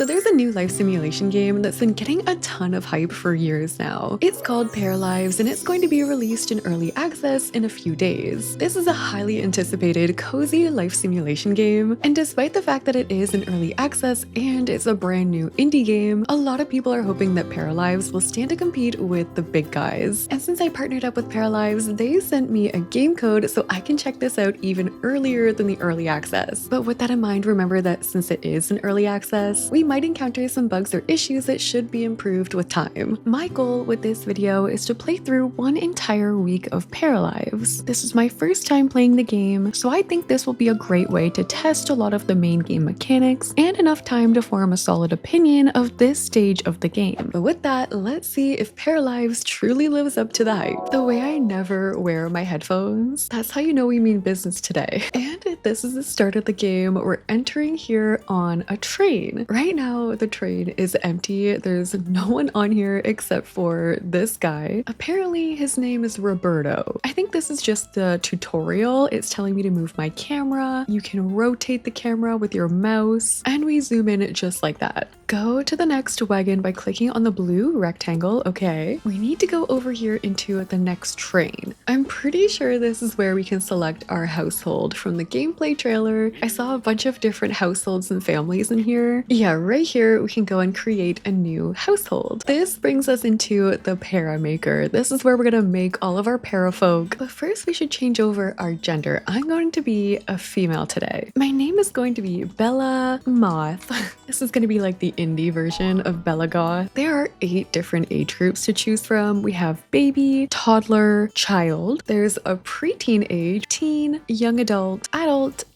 So there's a new life simulation game that's been getting a ton of hype for years now. It's called Paralives and it's going to be released in early access in a few days. This is a highly anticipated, cozy life simulation game, and despite the fact that it is in early access and it's a brand new indie game, a lot of people are hoping that Paralives will stand to compete with the big guys. And since I partnered up with Paralives, they sent me a game code so I can check this out even earlier than the early access. But with that in mind, remember that since it is in early access, we might encounter some bugs or issues that should be improved with time. My goal with this video is to play through one entire week of Paralives. This is my first time playing the game, so I think this will be a great way to test a lot of the main game mechanics and enough time to form a solid opinion of this stage of the game. But with that, let's see if Paralives truly lives up to the hype. The way I never wear my headphones, that's how you know we mean business today. And this is the start of the game. We're entering here on a train. Right now, the train is empty. There's no one on here except for this guy. Apparently, his name is Roberto. I think this is just the tutorial. It's telling me to move my camera. You can rotate the camera with your mouse, and we zoom in just like that. Go to the next wagon by clicking on the blue rectangle. Okay. We need to go over here into the next train. I'm pretty sure this is where we can select our household. From the gameplay trailer, I saw a bunch of different households and families in here. Yeah, right here, we can go and create a new household. This brings us into the Paramaker. This is where we're gonna make all of our parafolk. But first, we should change over our gender. I'm going to be a female today. My name is going to be Bella Moth. This is gonna be like the indie version of Bella Goth. There are 8 different age groups to choose from. We have baby, toddler, child. There's a preteen age, teen, young adult,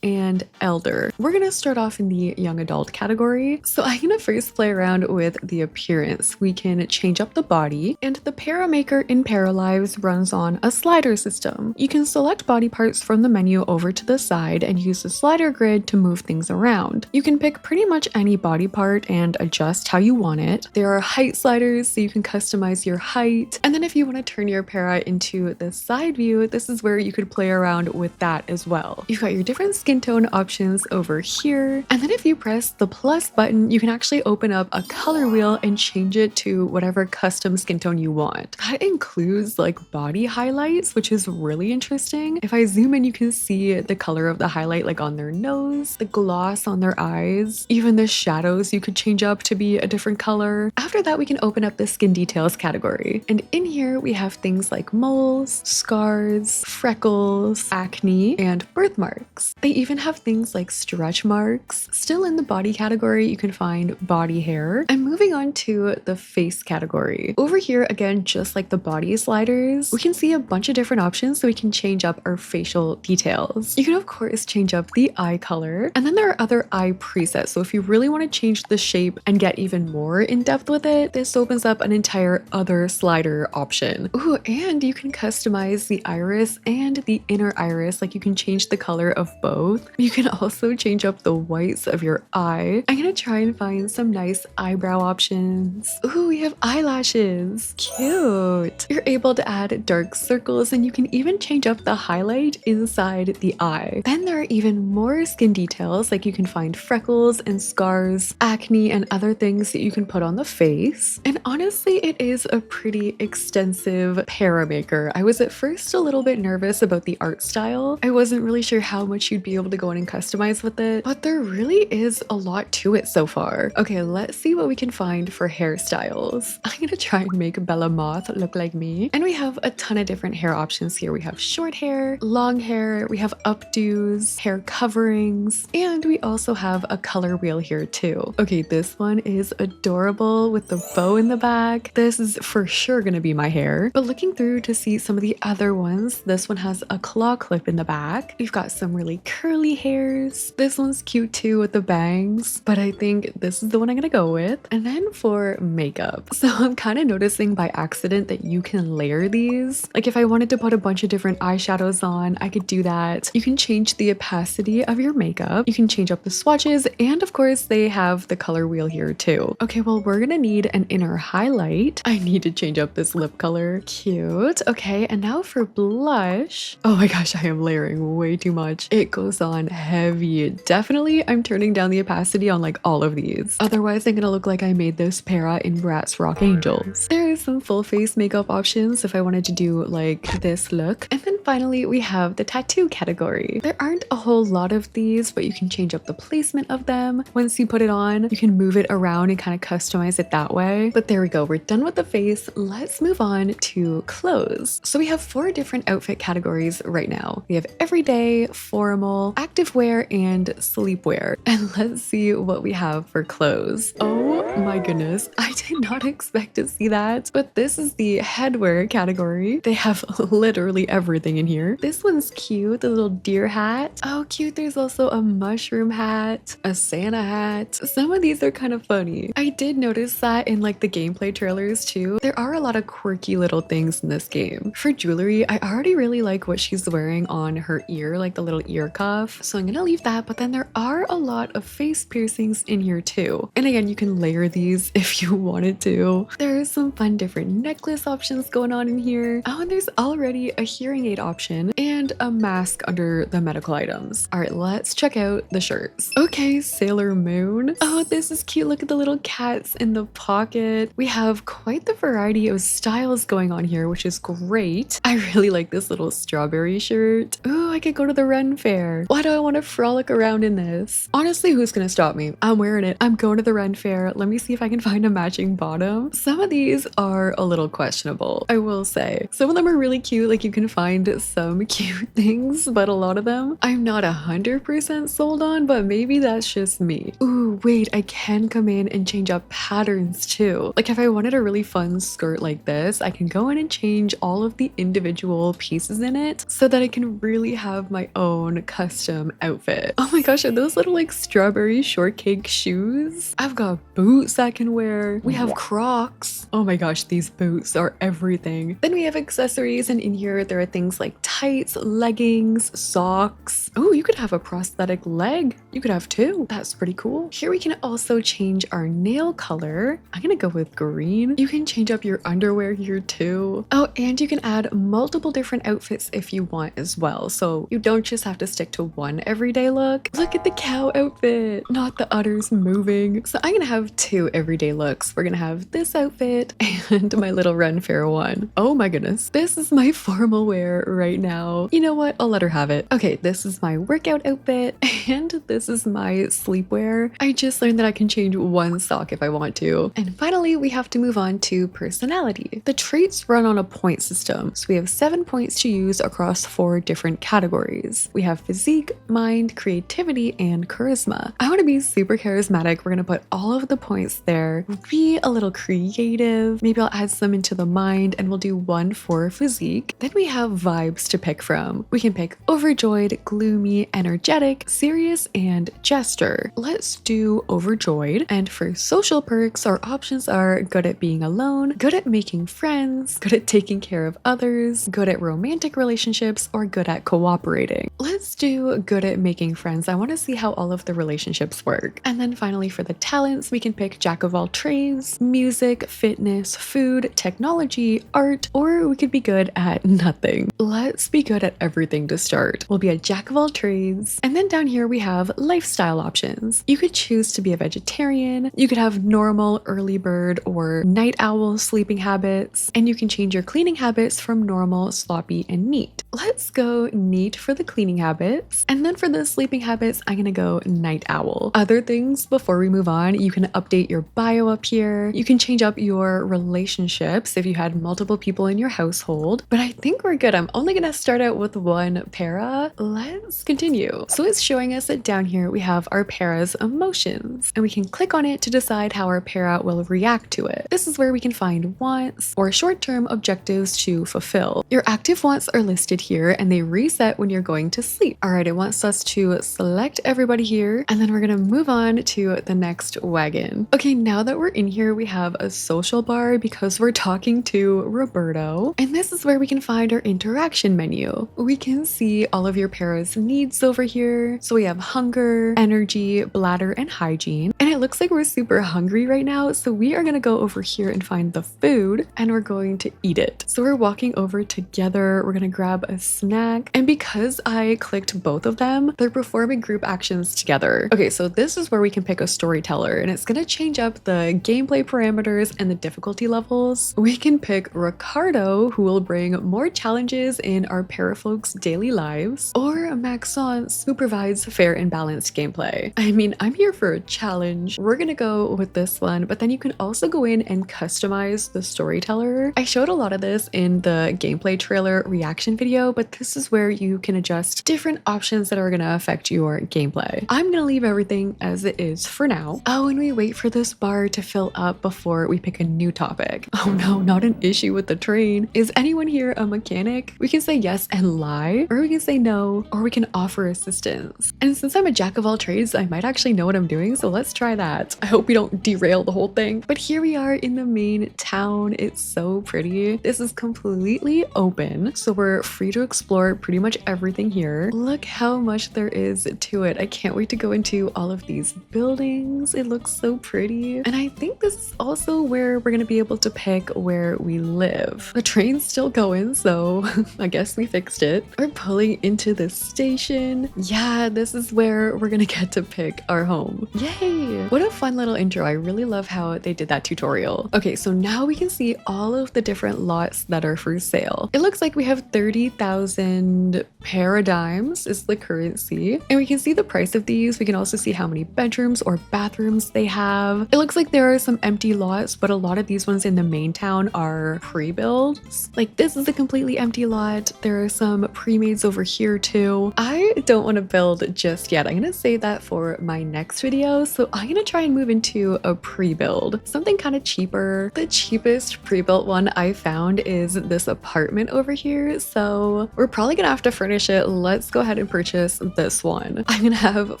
and elder. We're gonna start off in the young adult category. So I'm gonna first play around with the appearance. We can change up the body, and the Paramaker in Paralives runs on a slider system. You can select body parts from the menu over to the side and use the slider grid to move things around. You can pick pretty much any body part and adjust how you want it. There are height sliders, so you can customize your height. And then if you want to turn your para into the side view, this is where you could play around with that as well. You've got your different skin tone options over here. And then if you press the plus button, you can actually open up a color wheel and change it to whatever custom skin tone you want. That includes like body highlights, which is really interesting. If I zoom in, you can see the color of the highlight like on their nose, the gloss on their eyes, even the shadows you could change up to be a different color. After that, we can open up the skin details category. And in here, we have things like moles, scars, freckles, acne, and birthmarks. They even have things like stretch marks. Still in the body category, you can find body hair. And moving on to the face category. Over here, again, just like the body sliders, we can see a bunch of different options so we can change up our facial details. You can, of course, change up the eye color. And then there are other eye presets. So if you really want to change the shape and get even more in depth with it, this opens up an entire other slider option. Ooh, and you can customize the iris and the inner iris. Like you can change the color of both. You can also change up the whites of your eye. I'm gonna try and find some nice eyebrow options. Ooh, we have eyelashes. Cute. You're able to add dark circles and you can even change up the highlight inside the eye. Then there are even more skin details, like you can find freckles and scars, acne, and other things that you can put on the face. And honestly, it is a pretty extensive Paramaker. I was at first a little bit nervous about the art style. I wasn't really sure how much you'd be able to go in and customize with it, but there really is a lot to it so far. Okay, let's see what we can find for hairstyles. I'm gonna try and make Bella Moth look like me. And we have a ton of different hair options here. We have short hair, long hair, we have updos, hair coverings, and we also have a color wheel here too. Okay, this one is adorable with the bow in the back. This is for sure gonna be my hair. But looking through to see some of the other ones, this one has a claw clip in the back. We've got some really curly hairs. This one's cute too with the bangs, but I think this is the one I'm gonna go with. And then for makeup. So I'm kind of noticing by accident that you can layer these. Like if I wanted to put a bunch of different eyeshadows on, I could do that. You can change the opacity of your makeup. You can change up the swatches, and of course they have the color wheel wheel here too. Okay, well, we're gonna need an inner highlight. I need to change up this lip color. Cute. Okay, and now for blush. Oh my gosh, I am layering way too much. It goes on heavy. Definitely, I'm turning down the opacity on like all of these. Otherwise, I'm gonna look like I made this para in Bratz Rock Angels. There is some full face makeup options if I wanted to do like this look. And then finally, we have the tattoo category. There aren't a whole lot of these, but you can change up the placement of them. Once you put it on, you can move it around and kind of customize it that way. But there we go. We're done with the face. Let's move on to clothes. So we have 4 different outfit categories right now. We have everyday, formal, activewear, and sleepwear. And let's see what we have for clothes. Oh my goodness. I did not expect to see that, but this is the headwear category. They have literally everything in here. This one's cute, the little deer hat. Oh, cute. There's also a mushroom hat, a Santa hat. Some of these are kind of funny. I did notice that in like the gameplay trailers too. There are a lot of quirky little things in this game. For jewelry, I already really like what she's wearing on her ear, like the little ear cuff. So I'm gonna leave that, but then there are a lot of face piercings in here too. And again, you can layer these if you wanted to. There are some fun different necklace options going on in here. Oh, and there's already a hearing aid option and a mask under the medical items. All right, let's check out the shirts. Okay, Sailor Moon. Oh, this is cute. Look at the little cats in the pocket. We have quite the variety of styles going on here, which is great. I really like this little strawberry shirt. Ooh, I could go to the Ren Fair. Why do I want to frolic around in this? Honestly, who's gonna stop me? I'm wearing it. I'm going to the Ren Fair. Let me see if I can find a matching bottom. Some of these are a little questionable, I will say. Some of them are really cute. Like you can find some cute things, but a lot of them I'm not 100% sold on, but maybe that's just me. Ooh, wait, I can come in and change up patterns too. Like if I wanted a really fun skirt like this, I can go in and change all of the individual pieces in it so that I can really have my own custom outfit. Oh my gosh, are those little like strawberry shortcake shoes? I've got boots I can wear. We have Crocs. Oh my gosh, these boots are everything. Then we have accessories, and in here there are things like tights, leggings, socks. Oh, you could have a prosthetic leg. You could have 2. That's pretty cool. Here we can also change our nail color. I'm gonna go with green. You can change up your underwear here too. Oh, and you can add multiple different outfits if you want as well. So you don't just have to stick to one everyday look. Look at the cow outfit, not the udders moving. So I'm gonna have 2 everyday looks. We're gonna have this outfit and my little Ren Fair one. Oh my goodness. This is my formal wear right now. You know what? I'll let her have it. Okay, this is my workout outfit and this is my sleepwear. I just learned that I can change one sock if I want to. And finally, we have to move on to personality. The traits run on a point system. So we have 7 points to use across 4 different categories. We have physique, mind, creativity, and charisma. I want to be super charismatic. We're going to put all of the points there. Be a little creative. Maybe I'll add some into the mind and we'll do 1 for physique. Then we have vibes to pick from. We can pick overjoyed, gloomy, energetic, serious, and jester. Let's do overjoyed. And for social perks, our options are good at being alone, good at making friends, good at taking care of others, good at romantic relationships, or good at cooperating. Let's do good at making friends. I want to see how all of the relationships work. And then finally for the talents, we can pick jack of all trades, music, fitness, food, technology, art, or we could be good at nothing. Let's be good at everything to start. We'll be a jack of all trades. And then down here we have lifestyle options. You could choose to be a vegetarian, you could have normal, early bird, or night owl sleeping habits, and you can change your cleaning habits from normal, sloppy, and neat. Let's go neat for the cleaning habits, and then for the sleeping habits, I'm gonna go night owl. Other things before we move on, you can update your bio up here. You can change up your relationships if you had multiple people in your household, but I think we're good. I'm only gonna start out with 1 para. Let's continue. So it's showing us that down here we have our para's emotions, and we can click on it to decide how our para will react to it. This is where we can find wants or short-term objectives to fulfill. Your active wants are listed here and they reset when you're going to sleep. All right, it wants us to select everybody here, and then we're gonna move on to the next wagon. Okay, now that we're in here, we have a social bar because we're talking to Roberto, and this is where we can find our interaction menu. We can see all of your para's needs over here. So we have hunger, energy, bladder, and hygiene, and it looks like we're super hungry right now, so we are gonna go over here and find the food and we're going to eat it. So we're walking over together, we're gonna grab a snack, and because I clicked both of them, they're performing group actions together. Okay, so this is where we can pick a storyteller and it's gonna change up the gameplay parameters and the difficulty levels. We can pick Ricardo, who will bring more challenges in our Parafolk's daily lives, or Maxence, who provides fair and balanced gameplay. I mean, I'm here for a challenge. We're gonna go with this one, but then you can also go in and customize the storyteller. I showed a lot of this in the gameplay trailer reaction video, but this is where you can adjust different options that are gonna affect your gameplay. I'm gonna leave everything as it is for now. Oh, and we wait for this bar to fill up before we pick a new topic. Oh no, not an issue with the train. Is anyone here a mechanic? We can say yes and lie, or we can say no, or we can offer assistance. And since I'm a jack of all trades, I might actually know what I'm doing, so let's try that. I hope we don't derail the whole thing. But here we are in the main town. It's so pretty. This is completely open, so we're free to explore pretty much everything here. Look how much there is to it. I can't wait to go into all of these buildings. It looks so pretty. And I think this is also where we're gonna be able to pick where we live. The train's still going, so I guess we fixed it. We're pulling into the station. Yeah, this is where we're gonna get to pick our home. Yay! What a fun little intro. I really love how they did that tutorial. Okay, so now we can see all of the different lots that are for sale. It looks like we have 30,000 paradigms is the currency, and we can see the price of these. We can also see how many bedrooms or bathrooms they have. It looks like there are some empty lots, but a lot of these ones in the main town are pre-builds. Like this is a completely empty lot. There are some pre-mades over here too. I don't want to build just yet. I'm gonna save that for my next video. So I'm gonna try and move into a pre-build, something kind of cheaper. The cheapest pre-built one I found is this apartment over here. So we're probably gonna have to furnish it. Let's go ahead and purchase this one. I'm gonna have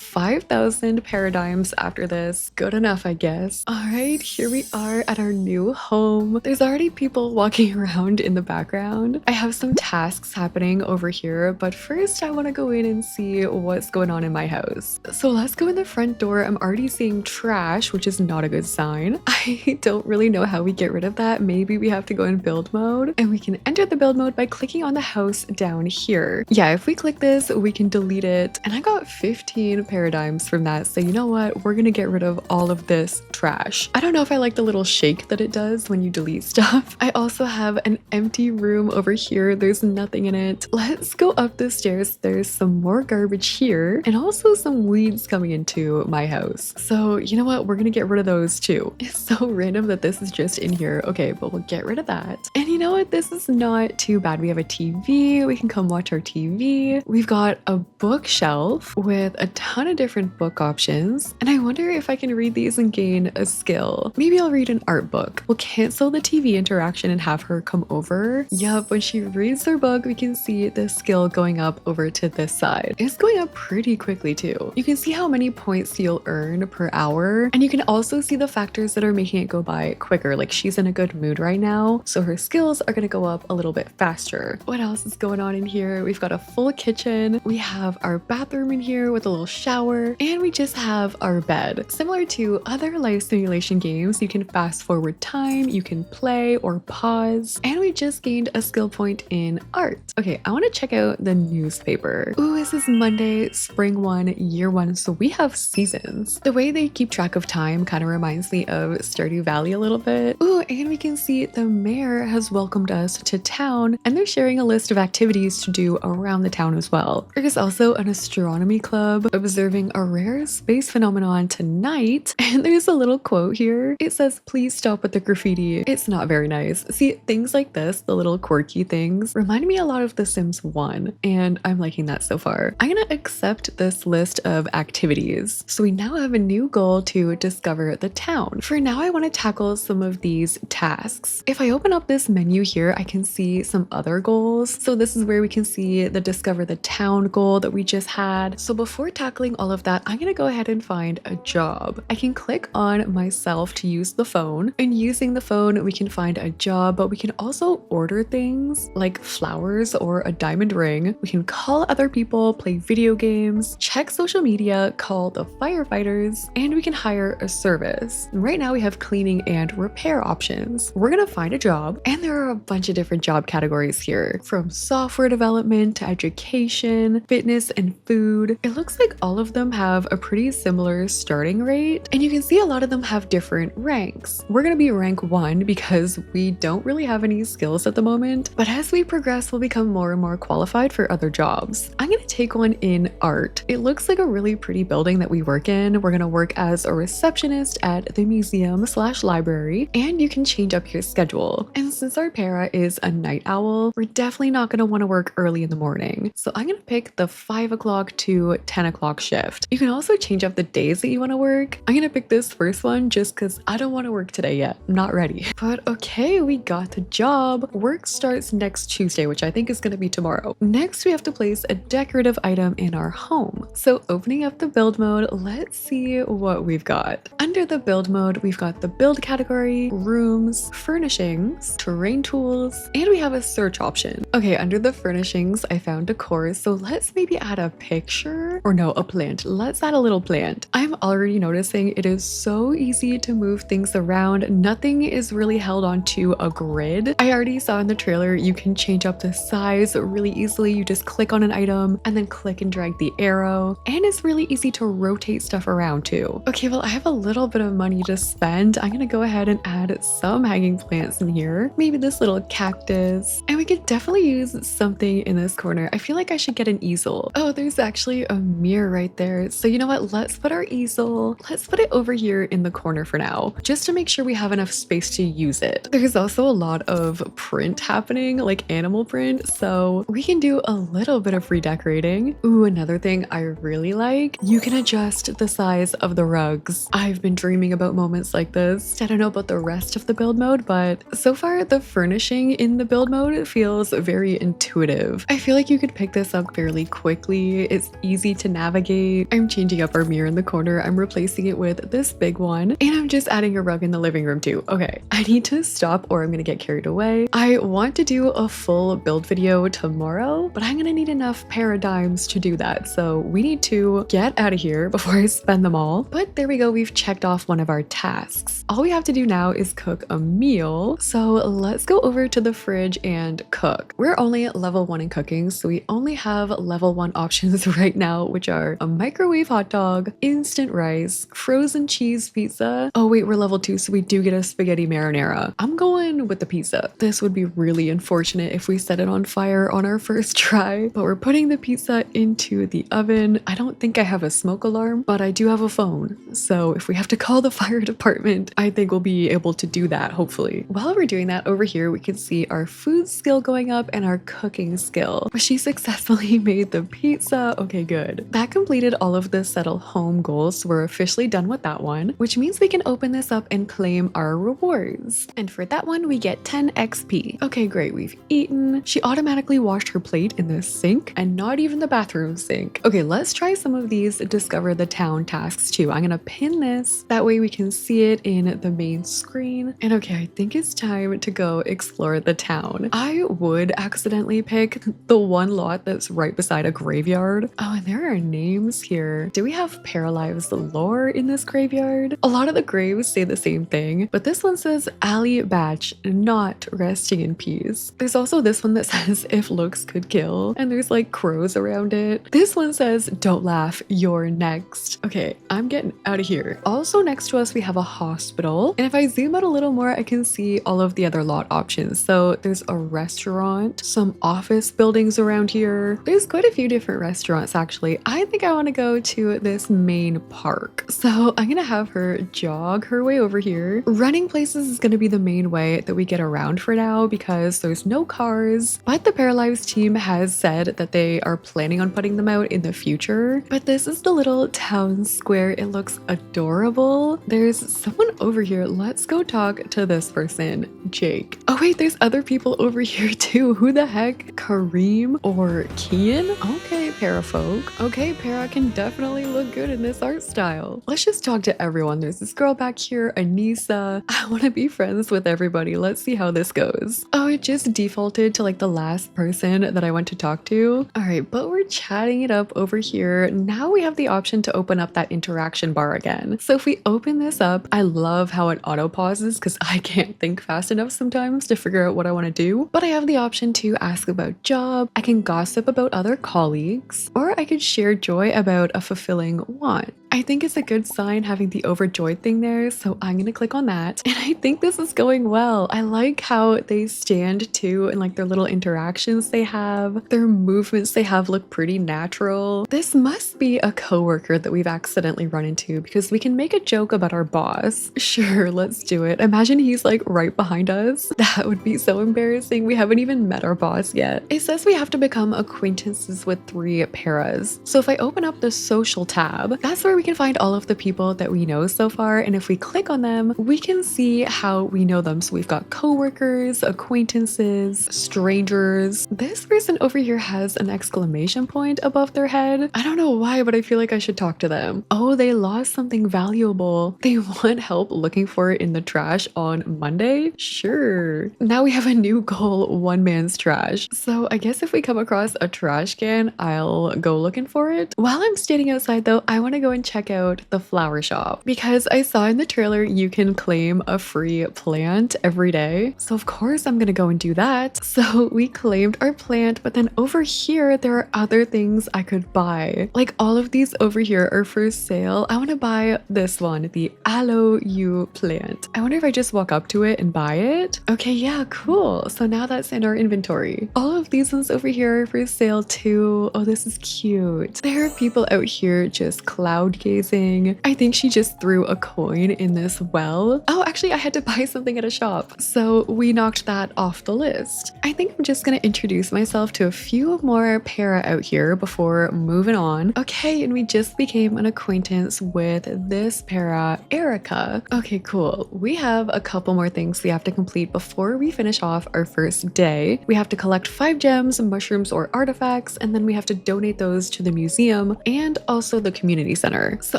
5,000 paradigms after this. Good enough, I guess. All right, here we are at our new home. There's already people walking around in the background. I have some tasks happening over here, but first I want to go in and see what's going on in my house. So let's go in the front door. I'm already seeing trash, which is not a good sign. I don't really know how we get rid of that. Maybe we have to go in build mode, and we can enter the build mode by clicking on the house down here. Yeah, if we click this, we can delete it. And I got 15 paradigms from that. So you know what? We're gonna get rid of all of this trash. I don't know if I like the little shake that it does when you delete stuff. I also have an empty room over here. There's nothing in it. Let's go up the stairs. There's some more garbage here and also some weeds coming into my house. So you know what? We're gonna get rid of those too. It's so random that this is just in here. Okay, but we'll get rid of that. And you know what? This is not too bad. We have a TV. We can come watch our TV. We've got a bookshelf with a ton of different book options. And I wonder if I can read these and gain a skill. Maybe I'll read an art book. We'll cancel the TV interaction and have her come over. Yup, when she reads her book, we can see the skill going up over to this side. It's going up pretty quickly too. You can see how many points you'll earn per hour. And you can also see the factors that are making it go by quicker. Like she's in a good mood right now, so her skills are gonna go up a little bit faster. What else is going on in here? We've got a full kitchen. We have our bathroom in here with a little shower, and we just have our bed. Similar to other life simulation games, you can fast forward time, you can play or pause, and we just gained a skill point in art. Okay, I want to check out the newspaper. Ooh, this is Monday, spring 1, year 1, so we have seasons. The way they keep track of time kind of reminds me of Stardew Valley a little bit. Ooh, and we can see the mayor has welcomed us to town, and they're sharing a list of activities to do around the town as well. There's also an astronomy club observing a rare space phenomenon tonight, and there's a little quote here. It says, "Please stop with the graffiti. It's not very nice." See, things like this, the little quirky things, remind me a lot of The Sims 1, and I'm liking that so far. I'm gonna accept this list of activities. So we now have a new goal to discover the town. For now, I want to tackle some of these tasks. If I open up this menu here, I can see some other goals. So this is where we can see the discover the town goal that we just had. So before tackling all of that, I'm gonna go ahead and find a job. I can click on myself to use the phone, and using the phone, we can find a job, but we can also order things like flowers or a diamond ring. We can call other people, play video games, check social media, call the firefighters, and we can hire a service. Right now we have cleaning and repair options. We're gonna find a job, and there are a bunch of different job categories here, from software development to education, fitness, and food. It looks like all of them have a pretty similar starting rate, and you can see a lot of them have different ranks. We're gonna be rank 1 because we don't really have any skills at the moment, but as we progress, we'll become more and more qualified for other jobs. I'm gonna take one in art. It looks like a really pretty building that we work in. We're gonna work as a receptionist at the museum/library, and you can change up your schedule. And since our para is a night owl, we're definitely not gonna wanna work early in the morning. So I'm gonna pick the 5 o'clock to 10 o'clock shift. You can also change up the days that you wanna work. I'm gonna pick this first one just because I don't wanna work today yet. I'm not ready. But okay, we got the job. Work starts next Tuesday, which I think is gonna be tomorrow. Next, we have to place a decorative item in our home. So opening up the build mode, let's see what we've got. Under the build mode, we've got the build category, rooms, furnishings, terrain tools, and we have a search option. Okay, under the furnishings, I found decor, so let's maybe add a picture, or no, a plant. Let's add a little plant. I'm already noticing it is so easy to move things around. Nothing is really held onto a grid. I already saw in the trailer you can change up the size really easily. You just click on an item and then click and drag the arrow, and it's really easy to rotate stuff around too. Okay, well, I have a little bit of money to spend. I'm gonna go ahead and add some hanging plants in here. Maybe this little cactus, and we could definitely use something in this corner. I feel like I should get an easel. Oh, there's actually a mirror right there. So you know what? Let's put our easel. Let's put it over here in the corner for now, just to make sure we have enough space to use it. There's also a lot of print happening, like animal print, so we can do a little bit of redecorating. Ooh, another thing I really like, you can adjust the size of the rugs. I've been dreaming about moments like this. I don't know about the rest of the build mode, but so far the furnishing in the build mode feels very intuitive. I feel like you could pick this up fairly quickly. It's easy to navigate. I'm changing up our mirror in the corner. I'm replacing it with this big one, and I'm just adding a rug in the living room too. Okay, I need to stop or I'm gonna get carried away. I want to do a full build video tomorrow, but I'm gonna need enough paradigms to do that. So we need to get out of here before I spend them all. But there we go, we've checked off one of our tasks. All we have to do now is cook a meal. So let's go over to the fridge and cook. We're only at level 1 in cooking, so we only have level 1 options right now, which are a microwave hot dog, instant rice, frozen cheese pizza. Oh wait, we're level 2, so we do get a spaghetti marinara. I'm going with the pizza. This would be really unfortunate if we set it on fire on our first try, but we're putting the pizza into the oven. I don't think I have a smoke alarm, but I do have a phone. So if we have to call the fire department, I think we'll be able to do that, hopefully. While we're doing that, over here, we can see our food skill going up and our cooking skill. But she successfully made the pizza. Okay, good. That completed all of the settle home goals. So we're officially done with that one, which means we can open this up and claim our rewards. And for that one, we get 10 XP. Okay, great. We've eaten. She automatically washed her plate in the sink, and not even the bathroom sink. Okay, let's try some of these discover the town tasks too. I'm gonna pin this. That way we can see it in the main screen. And okay, I think it's time to go explore the town. I would accidentally pick the one lot that's right beside a graveyard. Oh, and there are names here. Do we have Paralives lore in this graveyard? A lot of the graves say the same thing, but this one says Ali Batch, not resting in peace. There's also this one that says if looks could kill, and there's like crows around it. This one says don't laugh, you're next. Okay, I'm getting out of here. Also next to us we have a hospital, and if I zoom out a little more I can see all of the other lot options. So there's a restaurant, some office buildings around here. There's quite a few different restaurants actually. I think I want to go to this main park, so I'm gonna have her jog her way over here. Running places is gonna be the main way that we get around for now because there's no cars, but the Paralives team has said that they are planning on putting them out in the future. But this is the little town square. It looks adorable. There's someone over here. Let's go talk to this person, Jake. Oh wait, there's other people over here too. Who the heck? Kareem or Kian? Okay, Parafolk. Okay, Para can definitely look good in this art style. Let's just talk to everyone. There's this girl back here, Anissa. I want to be friends with everybody. Let's see how this goes. Oh, it just defaulted to like the last person that I went to talk to. All right, but we're chatting it up over here. Now we have the option to open up that interaction action bar again. So if we open this up, I love how it auto pauses because I can't think fast enough sometimes to figure out what I want to do. But I have the option to ask about job, I can gossip about other colleagues, or I could share joy about a fulfilling want. I think it's a good sign having the overjoyed thing there, so I'm gonna click on that. And I think this is going well. I like how they stand too and like their little interactions they have. Their movements they have look pretty natural. This must be a coworker that we've accidentally run into because we can make a joke about our boss. Sure, let's do it. Imagine he's like right behind us. That would be so embarrassing. We haven't even met our boss yet. It says we have to become acquaintances with 3 paras. So if I open up the social tab, that's where we can find all of the people that we know so far, and if we click on them, we can see how we know them. So we've got coworkers, acquaintances, strangers. This person over here has an exclamation point above their head. I don't know why, but I feel like I should talk to them. Oh, they lost something valuable. They want help looking for it in the trash on Monday? Sure. Now we have a new goal, one man's trash. So I guess if we come across a trash can, I'll go looking for it. While I'm standing outside though, I want to go and check out the flower shop because I saw in the trailer you can claim a free plant every day. So of course I'm gonna go and do that. So we claimed our plant, but then over here there are other things I could buy. Like all of these over here are for sale. I want to buy this one, the aloe you plant. I wonder if I just walk up to it and buy it. Okay, yeah, cool. So now that's in our inventory. All of these ones over here are for sale too. Oh, this is cute. There are people out here just cloud gazing. I think she just threw a coin in this well. Oh, actually I had to buy something at a shop. So we knocked that off the list. I think I'm just gonna introduce myself to a few more para out here before moving on. Okay, and we just became an acquaintance with this para, Erica. Okay, cool. We have a couple more things we have to complete before we finish off our first day. We have to collect 5 gems, mushrooms, or artifacts, and then we have to donate those to the museum and also the community center. So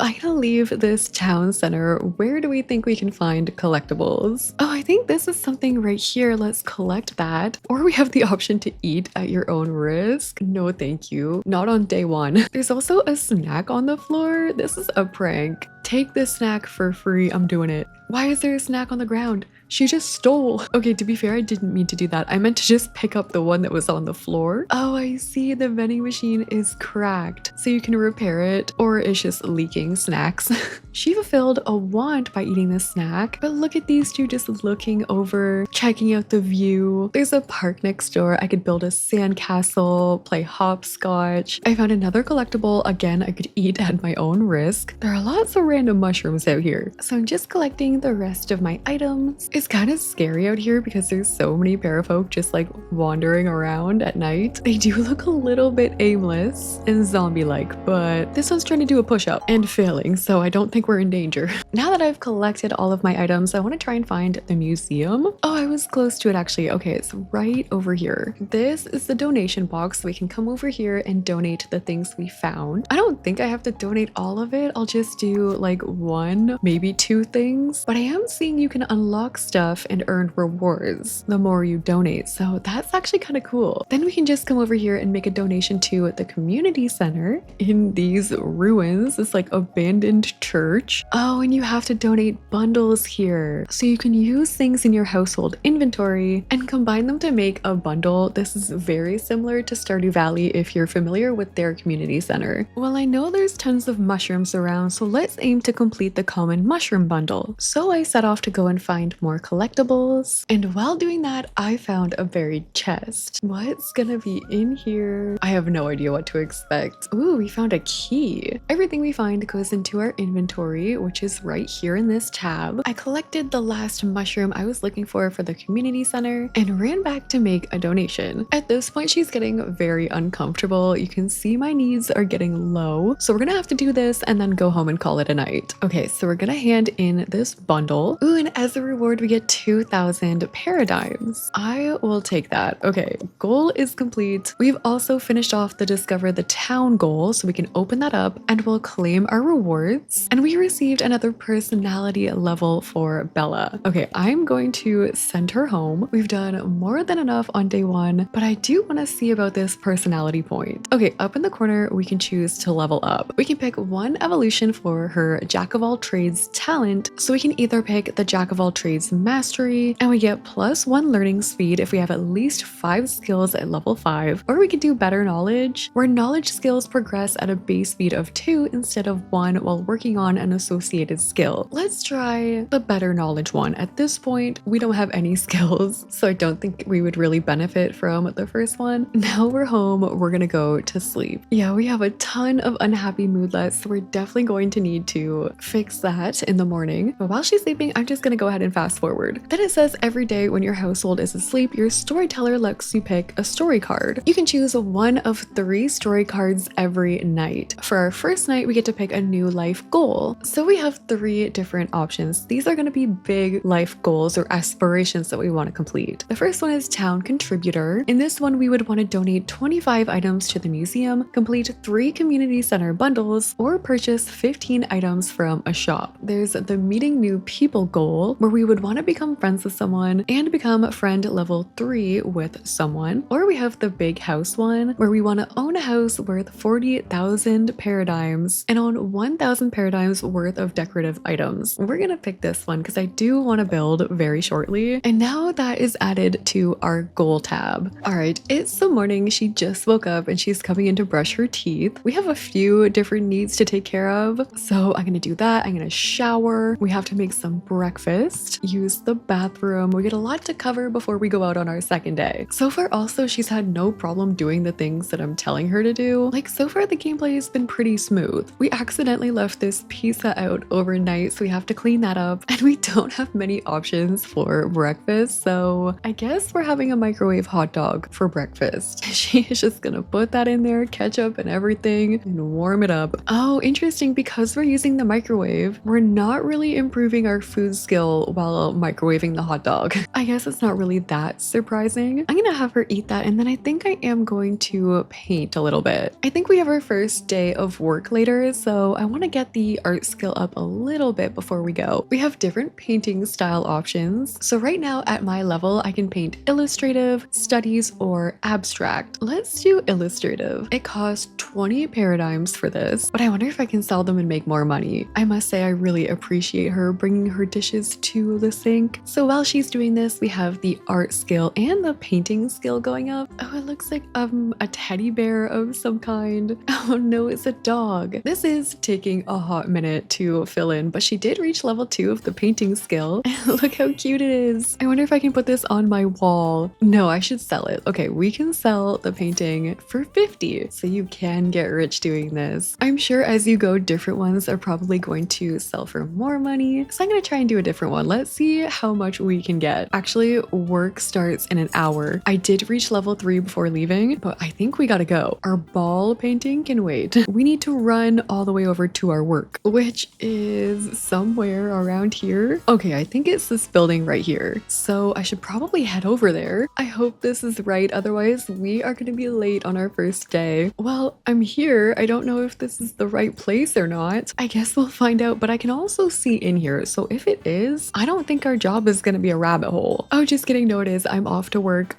I'm gonna leave this town center. Where do we think we can find collectibles? Oh, I think this is something right here. Let's collect that. Or we have the option to eat at your own risk. No, thank you. Not on day 1. There's also a snack on the floor. This is a prank. Take this snack for free. I'm doing it. Why is there a snack on the ground? She just stole. Okay, to be fair, I didn't mean to do that. I meant to just pick up the one that was on the floor. Oh, I see. The vending machine is cracked. So you can repair it, or it's just leaking snacks. She fulfilled a want by eating this snack, but look at these two just looking over, checking out the view. There's a park next door. I could build a sandcastle, play hopscotch. I found another collectible. Again, I could eat at my own risk. There are lots of random mushrooms out here. So I'm just collecting the rest of my items. It's kind of scary out here because there's so many parafolk just like wandering around at night. They do look a little bit aimless and zombie-like, but this one's trying to do a push-up and failing, so I don't think we're in danger. Now that I've collected all of my items, I want to try and find the museum. Oh, I was close to it actually. Okay, it's right over here. This is the donation box, so we can come over here and donate the things we found. I don't think I have to donate all of it. I'll just do like 1, maybe 2 things, but I am seeing you can unlock stuff and earn rewards the more you donate, so that's actually kind of cool. Then we can just come over here and make a donation to the community center in these ruins. It's like abandoned church. Oh, and you have to donate bundles here, so you can use things in your household inventory and combine them to make a bundle. This is very similar to Stardew Valley if you're familiar with their community center. Well, I know there's tons of mushrooms around, so let's aim to complete the common mushroom bundle. So I set off to go and find more collectibles, and while doing that I found a buried chest. What's gonna be in here? I have no idea what to expect. Ooh, we found a key. Everything we find goes into our inventory, which is right here in this tab. I collected the last mushroom I was looking for the community center and ran back to make a donation. At this point she's getting very uncomfortable. You can see my needs are getting low, so we're gonna have to do this and then go home and call it a night. Okay, so we're gonna hand in this bundle. Ooh, and as a reward, we get 2,000 paradigms. I will take that. Okay, goal is complete. We've also finished off the Discover the Town goal, so we can open that up and we'll claim our rewards. And we received another personality level for Bella. Okay, I'm going to send her home. We've done more than enough on day one, but I do want to see about this personality point. Okay, up in the corner, we can choose to level up. We can pick one evolution for her Jack of all trades talent, so we can either pick the Jack of all trades mastery, and we get +1 learning speed if we have at least 5 skills at level 5, or we can do better knowledge, where knowledge skills progress at a base speed of 2 instead of 1 while working on an associated skill. Let's try the better knowledge one. At this point, we don't have any skills, so I don't think we would really benefit from the first one. Now we're home, we're gonna go to sleep. Yeah, we have a ton of unhappy moodlets, so we're definitely going to need to fix that in the morning. But while she's sleeping, I'm just gonna go ahead and fast forward. Then it says every day when your household is asleep, your storyteller lets you pick a story card. You can choose one of 3 story cards every night. For our first night, we get to pick a new life goal. So we have 3 different options. These are going to be big life goals or aspirations that we want to complete. The first one is town contributor. In this one, we would want to donate 25 items to the museum, complete 3 community center bundles, or purchase 15 items from a shop. There's the meeting new people goal, where we would want to become friends with someone and become friend level 3 with someone. Or we have the big house one, where we want to own a house worth 40,000 paradigms and own 1,000 paradigms worth of decorative items. We're gonna pick this one because I do want to build very shortly. And now that is added to our goal tab. All right, it's the morning. She just woke up and she's coming in to brush her teeth. We have a few different needs to take care of. So I'm gonna do that. I'm gonna shower. We have to make some breakfast, use the bathroom. We get a lot to cover before we go out on our second day. So far also, she's had no problem doing the things that I'm telling her to do. Like so far the gameplay has been pretty smooth. We accidentally left this pizza out overnight, so we have to clean that up, and we don't have many options for breakfast, so I guess we're having a microwave hot dog for breakfast. She is just gonna put that in there, ketchup and everything, and warm it up. Oh, interesting, because we're using the microwave, we're not really improving our food skill while microwaving the hot dog. I guess it's not really that surprising. I'm gonna have her eat that, and then I think I am going to paint a little bit. I think we have our first day of work later, so I want to get the art skill up a little bit before we go. We have different painting style options. So right now at my level, I can paint illustrative, studies, or abstract. Let's do illustrative. It costs 20 paradigms for this, but I wonder if I can sell them and make more money. I must say I really appreciate her bringing her dishes to the sink. So while she's doing this, we have the art skill and the painting skill going up. Oh, it looks like a teddy bear of some kind. Oh no, it's a dog. This is taking a hot minute to fill in, but she did reach level 2 of the painting skill. Look how cute it is. I wonder if I can put this on my wall. No, I should sell it. Okay, we can sell the painting for 50, so you can get rich doing this. I'm sure as you go, different ones are probably going to sell for more money, so I'm gonna try and do a different one. Let's see how much we can get. Actually, work starts in an hour. I did reach level 3 before leaving, but I think we gotta go. Our ball painting can wait. We need to run all the way over to our work, which is somewhere around here. Okay, I think it's this building right here. So I should probably head over there. I hope this is right, otherwise we are gonna be late on our first day. Well, I'm here. I don't know if this is the right place or not. I guess we'll find out, but I can also see in here. So if it is, I don't think our job is gonna be a rabbit hole. Oh, just kidding. No, it is. I'm off to work.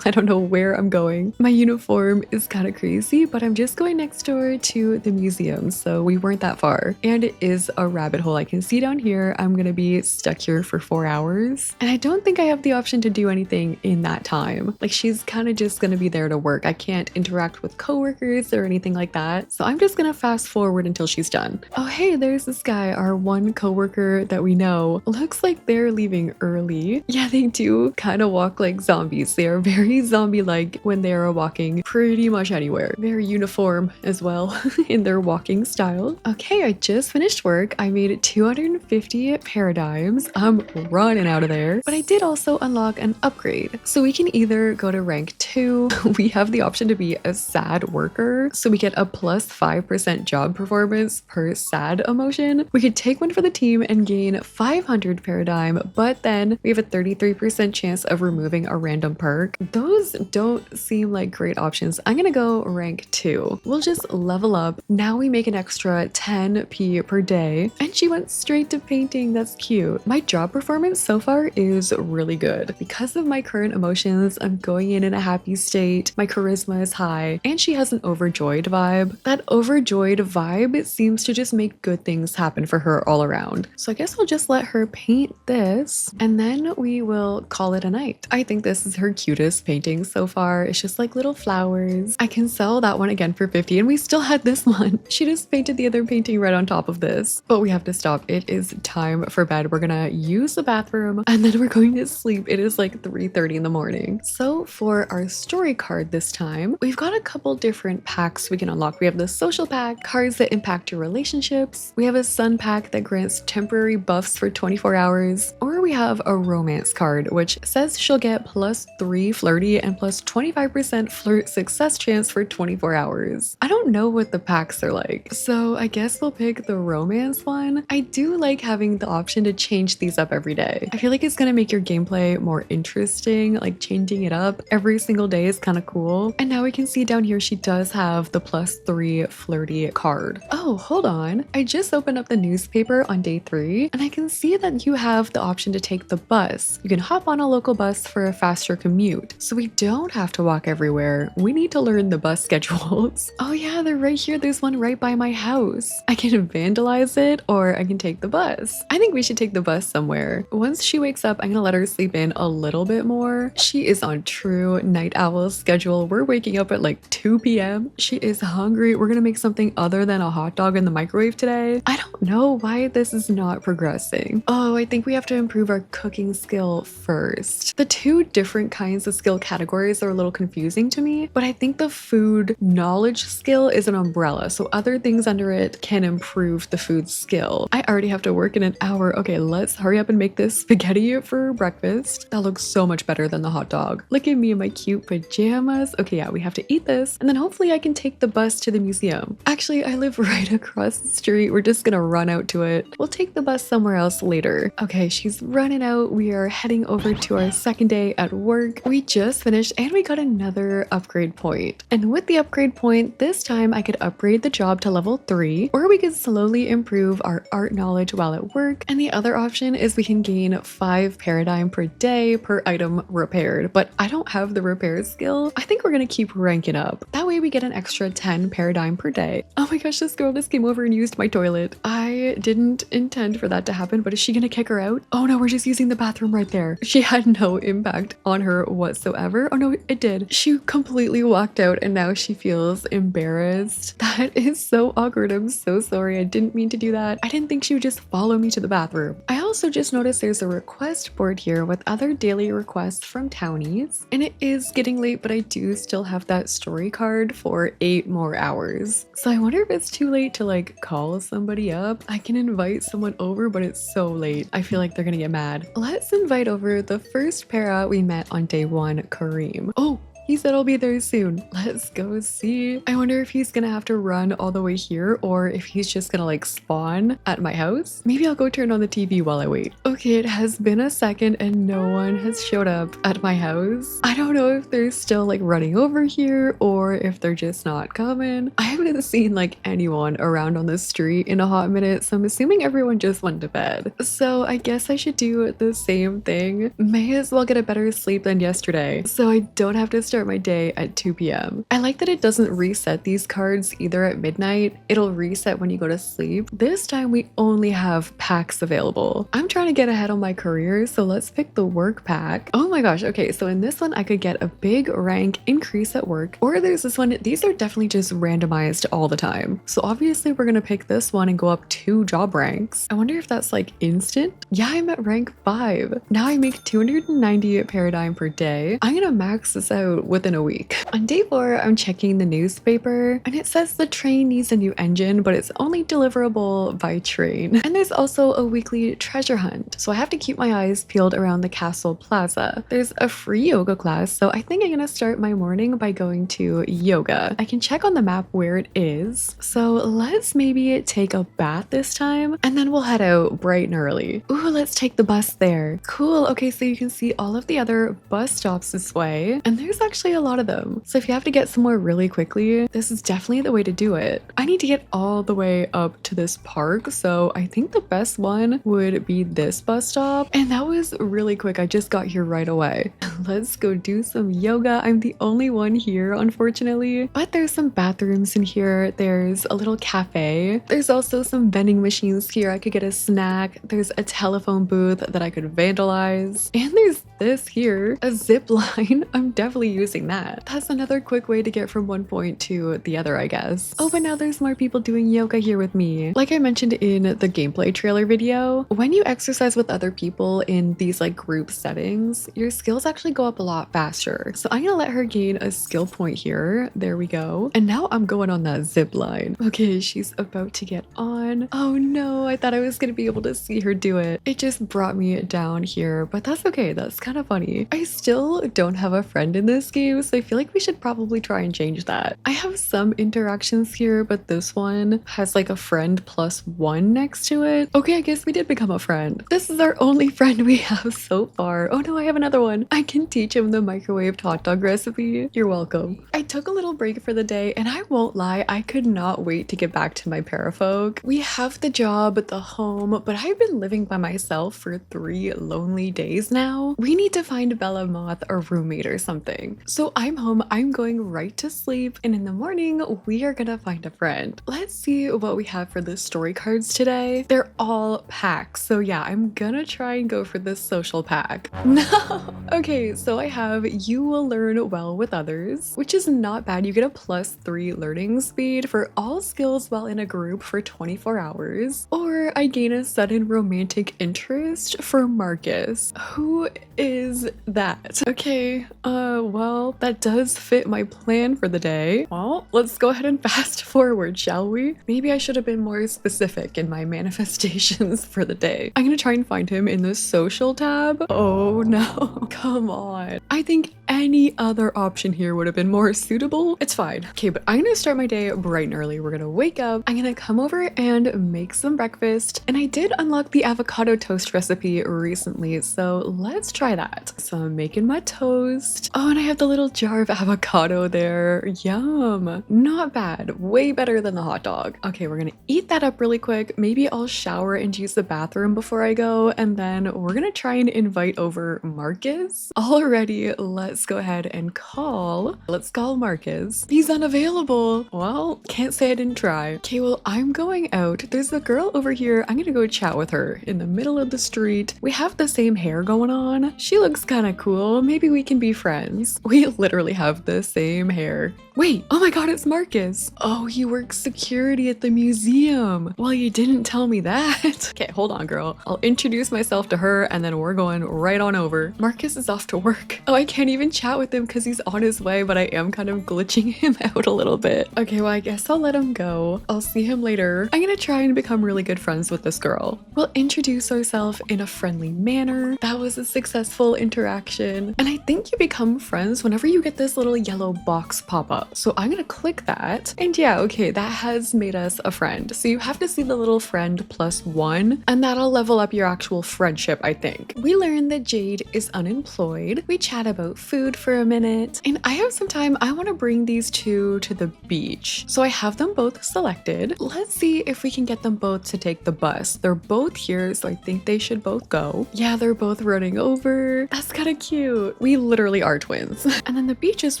I don't know where I'm going. My uniform is kind of crazy, but I'm just going next door to the museum, so we weren't that far. And it is a rabbit hole. I can see down here. I'm gonna be stuck here for 4 hours, and I don't think I have the option to do anything in that time. Like, she's kind of just gonna be there to work. I can't interact with coworkers or anything like that, so I'm just gonna fast forward until she's done. Oh, hey, there's this guy, our one coworker that we know. Looks like they're leaving early. Yeah, they do kind of walk like zombies. They are very zombie-like when they are walking pretty much anywhere. Very uniform as well in their walking style. Okay, I just finished work. I made 250 paradigms. I'm running out of there. But I did also unlock an upgrade. So we can either go to rank 2. We have the option to be a sad worker. So we get a +5% job performance per sad emotion. We could take one for the team and gain 500 paradigm, but then we have a 33% chance of removing a random perk. Those don't seem like great options. I'm gonna go rank 2. We'll just level up. Now we make an extra 10p per day, and she went straight to painting. That's cute. My job performance so far is really good. Because of my current emotions, I'm going in a happy state. My charisma is high, and she has an overjoyed vibe. That overjoyed vibe seems to just make good things happen for her all around. So I guess we'll just let her paint this, and then we will call it a night. I think this is her cutest painting so far. It's just like little flowers. I can sell that one again for 50, and we still had this one. She just painted the other painting right on top of this. But we have to stop. It is time for bed. We're gonna use the bathroom, and then we're going to sleep. It is like 3:30 in the morning. So for our story card this time, we've got a couple different packs we can unlock. We have the social pack, cards that impact your relationships. We have a sun pack that grants temporary buffs for 24 hours. Or we have a romance card, which says she'll get +3 flirty and plus 25% flirt success chance for 24 hours. I don't know what the packs are like, so I guess we'll pick the romance one. I do like having the option to change these up every day. I feel like it's gonna make your gameplay more interesting, like changing it up every single day is kind of cool. And now we can see down here she does have the +3 flirty card. Oh, hold on. I just opened up the newspaper on day 3, and I can see that you have the option to take the bus. You can hop on a local bus for a faster commute, so we don't have to walk everywhere. We need to learn the bus schedules. Oh yeah, they're right here. There's one right by my house. I can vandalize it, or I can take the bus. I think we should take the bus somewhere. Once she wakes up, I'm gonna let her sleep in a little bit more. She is on true night owl schedule. We're waking up at like 2 p.m. She is hungry. We're gonna make something other than a hot dog in the microwave today. I don't know why this is not progressing. Oh, I think we have to improve our cooking skill first. The two different kinds of skill categories are a little confusing to me, but I think the food knowledge skill is an umbrella, so other things under it can improve the food skill. I already have to work in an hour. Okay, let's hurry up and make this spaghetti for breakfast. That looks so much better than the hot dog. Look at me in my cute pajamas. Okay, yeah, we have to eat this, and then hopefully I can take the bus to the museum. Actually, I live right across the street. We're just gonna run out to it. We'll take the bus somewhere else later. Okay, she's running out. We are heading over to our second day at work. We just finished, and we got another upgrade point. And with the upgrade point, this time I could upgrade the job to level 3, or we could slowly improve our art knowledge while at work. And the other option is we can gain 5 paradigm per day per item repaired, but I don't have the repair skill. I think we're gonna keep ranking up. That way we get an extra 10 paradigm per day. Oh my gosh, this girl just came over and used my toilet. I didn't intend for that to happen, but is she gonna kick her out? Oh no, we're just using the bathroom right there. She had no impact on her whatsoever. Oh no, it did. She completely walked out, and now she feels embarrassed. That is so awkward. I'm so sorry. I didn't mean to do that. I didn't think she would just follow me to the bathroom. I also just noticed there's a request board here with other daily requests from townies, and it is getting late, but I do still have that story card for 8 more hours. So I wonder if it's too late to like call somebody up. I can invite someone over, but it's so late. I feel like they're gonna get mad. Let's invite over the first para we met on day 1, Kareem. Oh, he said I'll be there soon. Let's go see. I wonder if he's gonna have to run all the way here, or if he's just gonna like spawn at my house. Maybe I'll go turn on the TV while I wait. Okay, it has been a second and no one has showed up at my house. I don't know if they're still like running over here or if they're just not coming. I haven't seen like anyone around on the street in a hot minute, so I'm assuming everyone just went to bed. So I guess I should do the same thing. May as well get a better sleep than yesterday, so I don't have to start my day at 2 p.m. I like that it doesn't reset these cards either at midnight. It'll reset when you go to sleep. This time we only have packs available. I'm trying to get ahead on my career, so let's pick the work pack. Oh my gosh, okay, so in this one I could get a big rank increase at work, or there's this one. These are definitely just randomized all the time. So obviously we're gonna pick this one and go up 2 job ranks. I wonder if that's like instant? Yeah, I'm at rank 5. Now I make 290 paradigm per day. I'm gonna max this out within a week. On day 4, I'm checking the newspaper and it says the train needs a new engine, but it's only deliverable by train. And there's also a weekly treasure hunt, so I have to keep my eyes peeled around the castle plaza. There's a free yoga class, so I think I'm gonna start my morning by going to yoga. I can check on the map where it is, so let's maybe take a bath this time and then we'll head out bright and early. Ooh, let's take the bus there. Cool. Okay, so you can see all of the other bus stops this way, and there's actually a lot of them. So if you have to get somewhere really quickly, this is definitely the way to do it. I need to get all the way up to this park, so I think the best one would be this bus stop, and that was really quick. I just got here right away. Let's go do some yoga. I'm the only one here, unfortunately, but there's some bathrooms in here. There's a little cafe. There's also some vending machines here. I could get a snack. There's a telephone booth that I could vandalize, and there's this here, a zip line. I'm definitely using that. That's another quick way to get from one point to the other, I guess. Oh, but now there's more people doing yoga here with me. Like I mentioned in the gameplay trailer video, when you exercise with other people in these like group settings, your skills actually go up a lot faster. So I'm gonna let her gain a skill point here. There we go. And now I'm going on that zip line. Okay, she's about to get on. Oh no, I thought I was gonna be able to see her do it. It just brought me down here, but that's okay. That's kind of funny. I still don't have a friend in this game, so I feel like we should probably try and change that. I have some interactions here, but this one has like a friend +1 next to it. Okay, I guess we did become a friend. This is our only friend we have so far. Oh no, I have another one. I can teach him the microwaved hot dog recipe. You're welcome. I took a little break for the day, and I won't lie, I could not wait to get back to my Parafolk. We have the job, the home, but I've been living by myself for 3 lonely days now. We need to find Bella Moth a roommate or something. So I'm home, I'm going right to sleep, and in the morning, we are gonna find a friend. Let's see what we have for the story cards today. They're all packs, so yeah, I'm gonna try and go for this social pack. No! Okay, so I have You Will Learn Well with Others, which is not bad. You get a +3 learning speed for all skills while in a group for 24 hours. Or I gain a sudden romantic interest for Marcus. Who is that? Okay, well, that does fit my plan for the day. Well, let's go ahead and fast forward, shall we? Maybe I should have been more specific in my manifestations for the day. I'm gonna try and find him in the social tab. Oh no, come on. I think any other option here would have been more suitable. It's fine. Okay, but I'm gonna start my day bright and early. We're gonna wake up, I'm gonna come over and make some breakfast, and I did unlock the avocado toast recipe recently, so let's try that. So I'm making my toast. Oh, and I have the little jar of avocado there. Yum. Not bad. Way better than the hot dog. Okay, we're gonna eat that up really quick. Maybe I'll shower and use the bathroom before I go, and then we're gonna try and invite over Marcus. Alrighty, let's go ahead and call. Let's call Marcus. He's unavailable. Well, can't say I didn't try. Okay, well, I'm going out. There's a girl over here. I'm gonna go chat with her in the middle of the street. We have the same hair going on. She looks kind of cool. Maybe we can be friends. We literally have the same hair. Wait, oh my god, it's Marcus. Oh, he works security at the museum. Well, you didn't tell me that. Okay, hold on, girl. I'll introduce myself to her and then we're going right on over. Marcus is off to work. Oh, I can't even chat with him because he's on his way, but I am kind of glitching him out a little bit. Okay, well, I guess I'll let him go. I'll see him later. I'm gonna try and become really good friends with this girl. We'll introduce ourselves in a friendly manner. That was a successful interaction. And I think you become friends whenever you get this little yellow box pop up. So I'm gonna click that. And yeah, okay, that has made us a friend. So you have to see the little friend +1, and that'll level up your actual friendship, I think. We learned that Jade is unemployed. We chat about food for a minute. And I have some time. I want to bring these two to the beach. So I have them both selected. Let's see if we can get them both to take the bus. They're both here, so I think they should both go. Yeah, they're both running over. That's kind of cute. We literally are twins. And then the beach is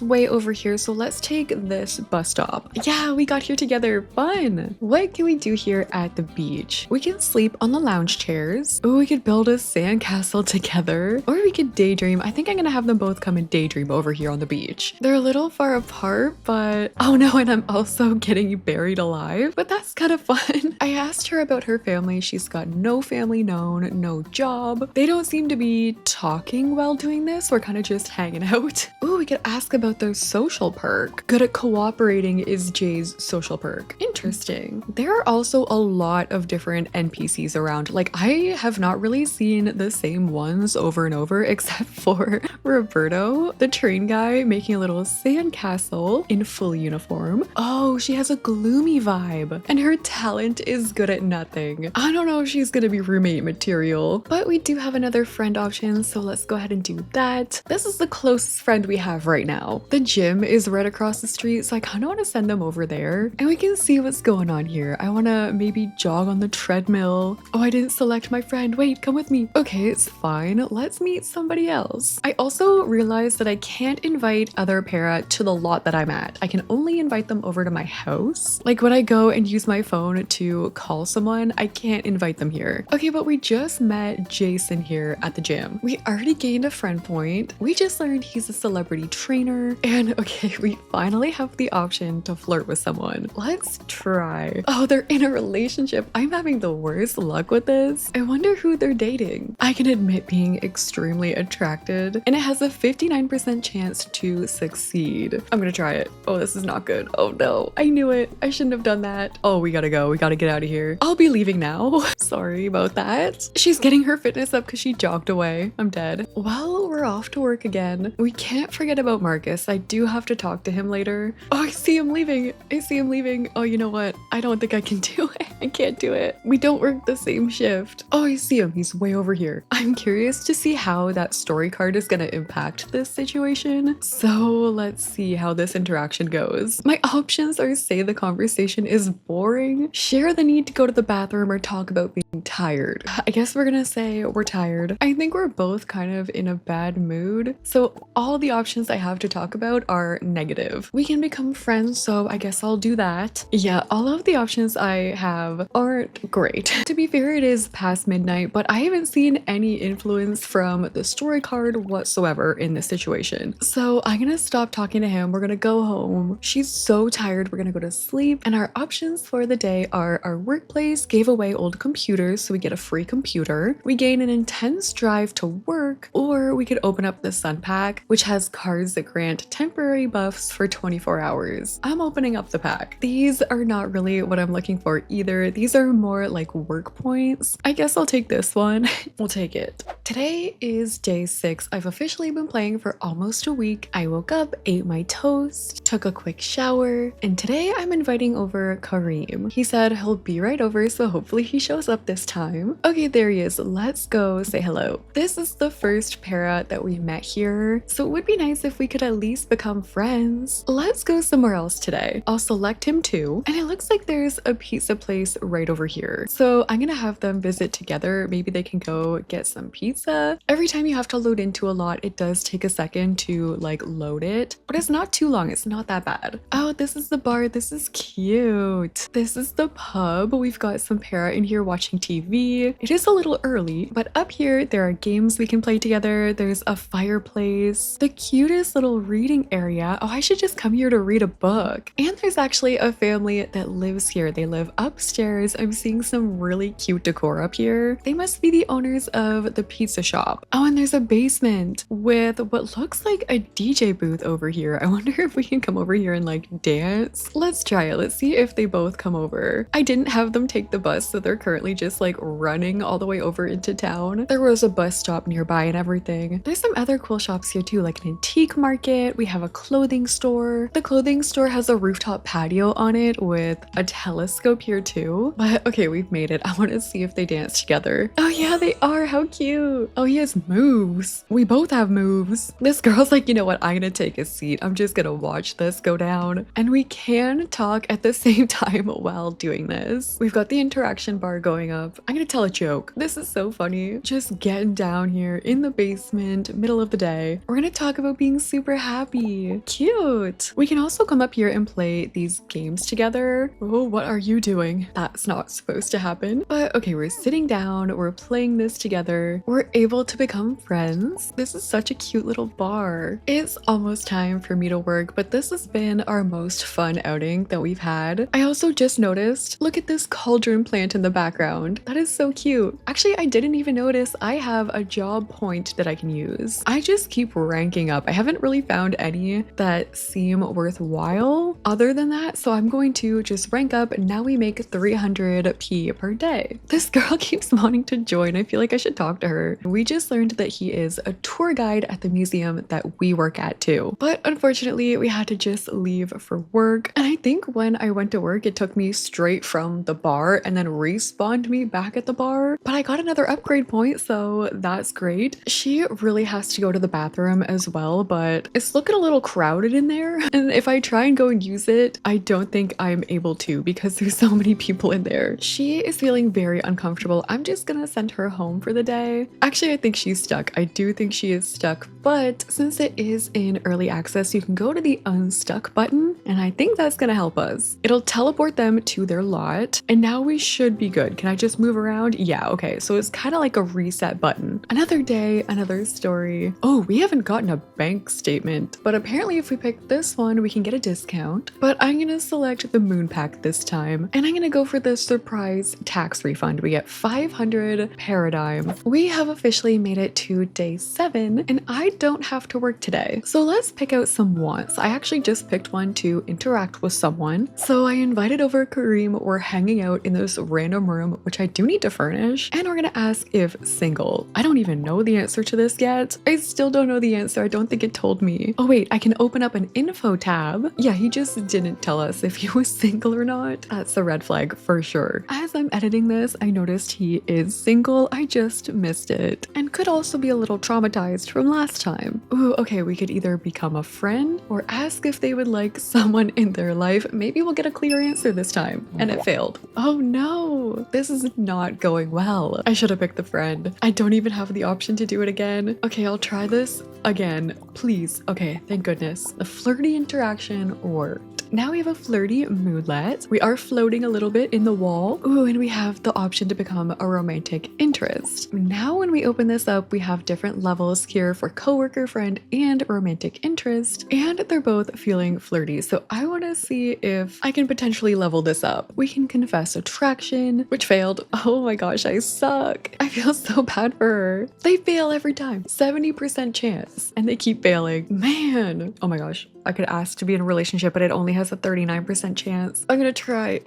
way over here, so let's take this bus stop. Yeah, we got here together. Fun. What can we do here at the beach? We can sleep on the lounge chairs. Oh, we could build a sandcastle together. Or we could daydream. I think I'm gonna have them both come and daydream over here on the beach. They're a little far apart, but oh no, and I'm also getting buried alive. But that's kind of fun. I asked her about her family. She's got no family known, no job. They don't seem to be talking while doing this. We're kind of just hanging out. Ooh, we could ask about their social perk. Good at cooperating is Jay's social perk. Interesting. There are also a lot of different NPCs around. Like, I have not really seen the same ones over and over except for Roberto, the train guy making a little sandcastle in full uniform. Oh, she has a gloomy vibe and her talent is good at nothing. I don't know if she's gonna be roommate material, but we do have another friend option, so let's go ahead and do that. This is the closest friend we have right now. The gym is right across the street, so I kind of want to send them over there and we can see what's going on here. I want to maybe jog on the treadmill. Oh, I didn't select my friend. Wait, come with me. Okay, it's fine. Let's meet somebody else. I also realized that I can't invite other para to the lot that I'm at. I can only invite them over to my house. Like when I go and use my phone to call someone, I can't invite them here. Okay, but we just met Jason here at the gym. We already gained a friend point. We just learned he's a celebrity trainer. And okay, we finally have the option to flirt with someone. Let's try. Oh, they're in a relationship. I'm having the worst luck with this. I wonder who they're dating. I can admit being extremely attracted and it has a 59% chance to succeed. I'm gonna try it. Oh, this is not good. Oh no, I knew it. I shouldn't have done that. Oh, we gotta go. We gotta get out of here. I'll be leaving now. Sorry about that. She's getting her fitness up because she jogged away. I'm dead. Well, we're off to work again. We can't forget about Marcus. I do have to talk to him later. Oh, I see him leaving. I see him leaving. Oh, you know what? I don't think I can do it. I can't do it. We don't work the same shift. Oh, I see him. He's way over here. I'm curious to see how that story card is going to impact this situation. So let's see how this interaction goes. My options are say the conversation is boring, share the need to go to the bathroom, or talk about being tired. I guess we're gonna say we're tired. I think we're both kind of in a bad mood. So all the options I have to talk about are negative. We can become friends, so I guess I'll do that. Yeah, all of the options I have aren't great. To be fair, it is past midnight, but I haven't seen any influence from the story card whatsoever in this situation. So I'm gonna stop talking to him. We're gonna go home. She's so tired. We're gonna go to sleep. And our options for the day are our workplace gave away old computers, so we get a free computer. We gain an intense drive to work, or we could open up the Sun Pack, which has cards that grant temporary buffs for 24 hours. I'm opening up the pack. These are not really what I'm looking for either. These are more like work points. I guess I'll take this one. We'll take it. Today is day 6. I've officially been playing for almost a week. I woke up, ate my toast, took a quick shower, and today I'm inviting over Kareem. He said he'll be right over, so hopefully he shows up this time. Okay, there he is. Let's go say hello. This is the first para that we met here, so it would be nice if we could at least become friends. Let's go somewhere else today. I'll select him too, and it looks like there's a pizza place right over here. So I'm gonna have them visit together. Maybe they can go get some pizza. Every time you have to load into a lot, it does take a second to like load it, but it's not too long. It's not that bad. Oh, this is the bar. This is cute. This is the pub. We've got some para in here watching TV. It is a little early, but up here there are games we can play together. There's a fireplace, the cutest little reading area. Oh, I should just come here to read a book. And there's actually a family that lives here. They live upstairs. I'm seeing some really cute decor up here. They must be the owners of the pizza shop. Oh, and there's a basement with what looks like a DJ booth over here. I wonder if we can come over here and like dance. Let's try it. Let's see if they both come over. I didn't have them take the bus, so they're currently just like running all the way over into town. There was a bus stop nearby and everything. There's some other cool shops here too, like an antique market. We have a clothing store. The clothing store has a rooftop patio on it with a telescope here too. But okay, we've made it. I want to see if they dance together. Oh yeah, they are. How cute. Oh, he has moves. We both have moves. This girl's like, you know what? I'm gonna take a seat. I'm just gonna watch this go down. And we can talk at the same time while doing this. We've got the interaction bar going up. I'm gonna tell a joke. This is so funny. Just getting down here in the basement, middle of the day. We're gonna talk about being super happy. Cute. We can also come up here and play these games together. Oh, what are you doing? That's not supposed to happen. But okay, we're sitting down. We're playing this together. We're able to become friends. This is such a cute little bar. It's almost time for me to work, but this has been our most fun outing that we've had. I also just noticed, look at this cauldron plant in the background. That is so cute. Actually, I didn't even notice I have a job point that I can use. I just keep ranking ranking up. I haven't really found any that seem worthwhile other than that, so I'm going to just rank up, and now we make 300p per day. This girl keeps wanting to join. I feel like I should talk to her. We just learned that he is a tour guide at the museum that we work at too, but unfortunately we had to just leave for work, and I think when I went to work it took me straight from the bar and then respawned me back at the bar, but I got another upgrade point, so that's great. She really has to go to the bathroom as well, but it's looking a little crowded in there, and if I try and go and use it, I don't think I'm able to because there's so many people in there. She is feeling very uncomfortable. I'm just gonna send her home for the day. Actually, I think she's stuck. I do think she is stuck, but since it is in early access, you can go to the unstuck button, and I think that's gonna help us. It'll teleport them to their lot, and now we should be good. Can I just move around? Yeah, okay, so it's kind of like a reset button. Another day, another story. Oh, we haven't gotten a bank statement, but apparently if we pick this one, we can get a discount. But I'm gonna select the moon pack this time, and I'm gonna go for the surprise tax refund. We get 500 paradigm. We have officially made it to day 7, and I don't have to work today. So let's pick out some wants. I actually just picked one to interact with someone. So I invited over Kareem. We're hanging out in this random room, which I do need to furnish, and we're gonna ask if single. I don't even know the answer to this yet. I still don't know the answer. I don't think it told me. Oh wait, I can open up an info tab. Yeah, he just didn't tell us if he was single or not. That's a red flag for sure. As I'm editing this, I noticed he is single. I just missed it, and could also be a little traumatized from last time. Ooh, okay, we could either become a friend or ask if they would like someone in their life. Maybe we'll get a clear answer this time. And it failed. Oh no, this is not going well. I should have picked the friend. I don't even have the option to do it again. Okay, I'll try this again, please. Okay, thank goodness. The flirty interaction worked. Now we have a flirty moodlet. We are floating a little bit in the wall. Ooh, and we have the option to become a romantic interest. Now when we open this up, we have different levels here for coworker, friend, and romantic interest, and they're both feeling flirty. So I want to see if I can potentially level this up. We can confess attraction, which failed. Oh my gosh, I suck. I feel so bad for her. They fail every time. 70% chance, and they keep failing. Man, oh my gosh. I could ask to be in a relationship, but it only has a 39% chance. I'm gonna try.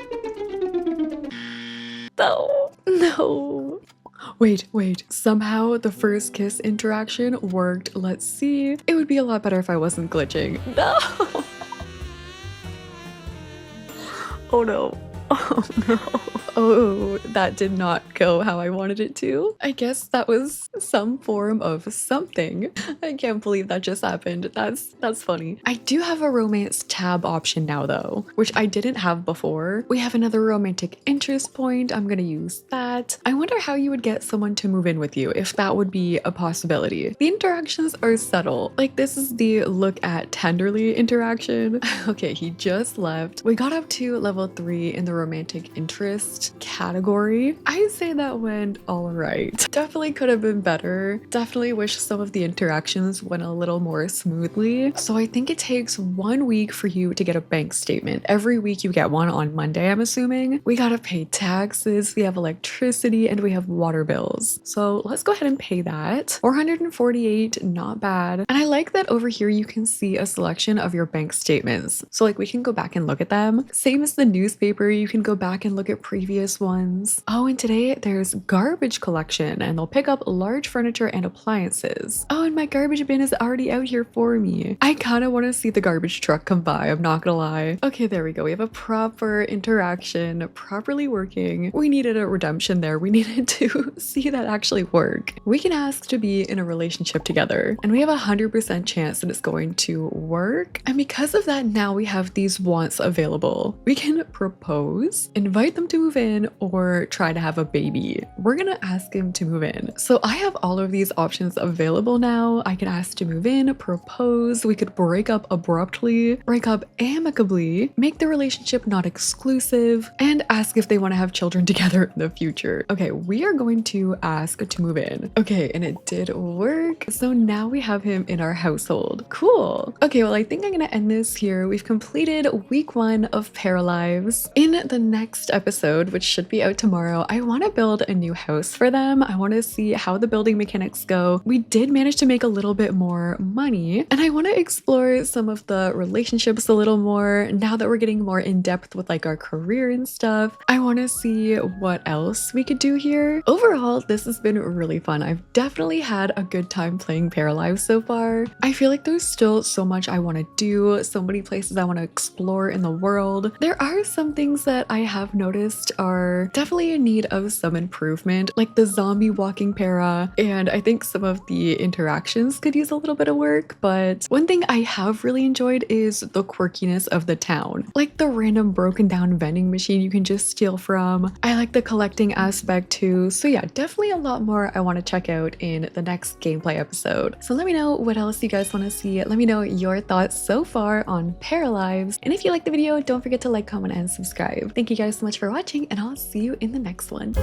No. Wait. Somehow the first kiss interaction worked. Let's see. It would be a lot better if I wasn't glitching. No. Oh no. Oh no. Oh, that did not go how I wanted it to. I guess that was some form of something. I can't believe that just happened. That's funny. I do have a romance tab option now though, which I didn't have before. We have another romantic interest point. I'm gonna use that. I wonder how you would get someone to move in with you, if that would be a possibility. The interactions are subtle. Like this is the look at tenderly interaction. Okay, he just left. We got up to level 3 in the romantic interest category. I'd say that went all right. Definitely could have been better. Definitely wish some of the interactions went a little more smoothly. So I think it takes 1 week for you to get a bank statement. Every week you get one on Monday, I'm assuming. We gotta pay taxes, we have electricity, and we have water bills. So let's go ahead and pay that. 448, not bad. And I like that over here you can see a selection of your bank statements. So like we can go back and look at them. Same as the newspaper, you can go back and look at previous ones. Oh, and today there's garbage collection, and they'll pick up large furniture and appliances. Oh, and my garbage bin is already out here for me. I kind of want to see the garbage truck come by, I'm not gonna lie. Okay, there we go. We have a proper interaction, properly working. We needed a redemption there. We needed to see that actually work. We can ask to be in a relationship together, and we have a 100% chance that it's going to work. And because of that, now we have these wants available. We can propose, invite them to move in, or try to have a baby. We're gonna ask him to move in. So I have all of these options available now. I can ask to move in, propose, we could break up abruptly, break up amicably, make the relationship not exclusive, and ask if they want to have children together in the future. Okay, we are going to ask to move in. Okay, and it did work. So now we have him in our household. Cool. Okay, well, I think I'm gonna end this here. We've completed week 1 of Paralives. In the next episode, episode, which should be out tomorrow, I want to build a new house for them. I want to see how the building mechanics go. We did manage to make a little bit more money, and I want to explore some of the relationships a little more now that we're getting more in depth with like our career and stuff. I want to see what else we could do here. Overall, this has been really fun. I've definitely had a good time playing Paralives so far. I feel like there's still so much I want to do, so many places I want to explore in the world. There are some things that I have noticed are definitely in need of some improvement, like the zombie walking para, and I think some of the interactions could use a little bit of work. But one thing I have really enjoyed is the quirkiness of the town, like the random broken down vending machine you can just steal from. I like the collecting aspect too. So yeah, definitely a lot more I want to check out in the next gameplay episode. So let me know what else you guys want to see. Let me know your thoughts so far on Paralives. And if you liked the video, don't forget to like, comment, and subscribe. Thank you guys so much for watching, and I'll see you in the next one.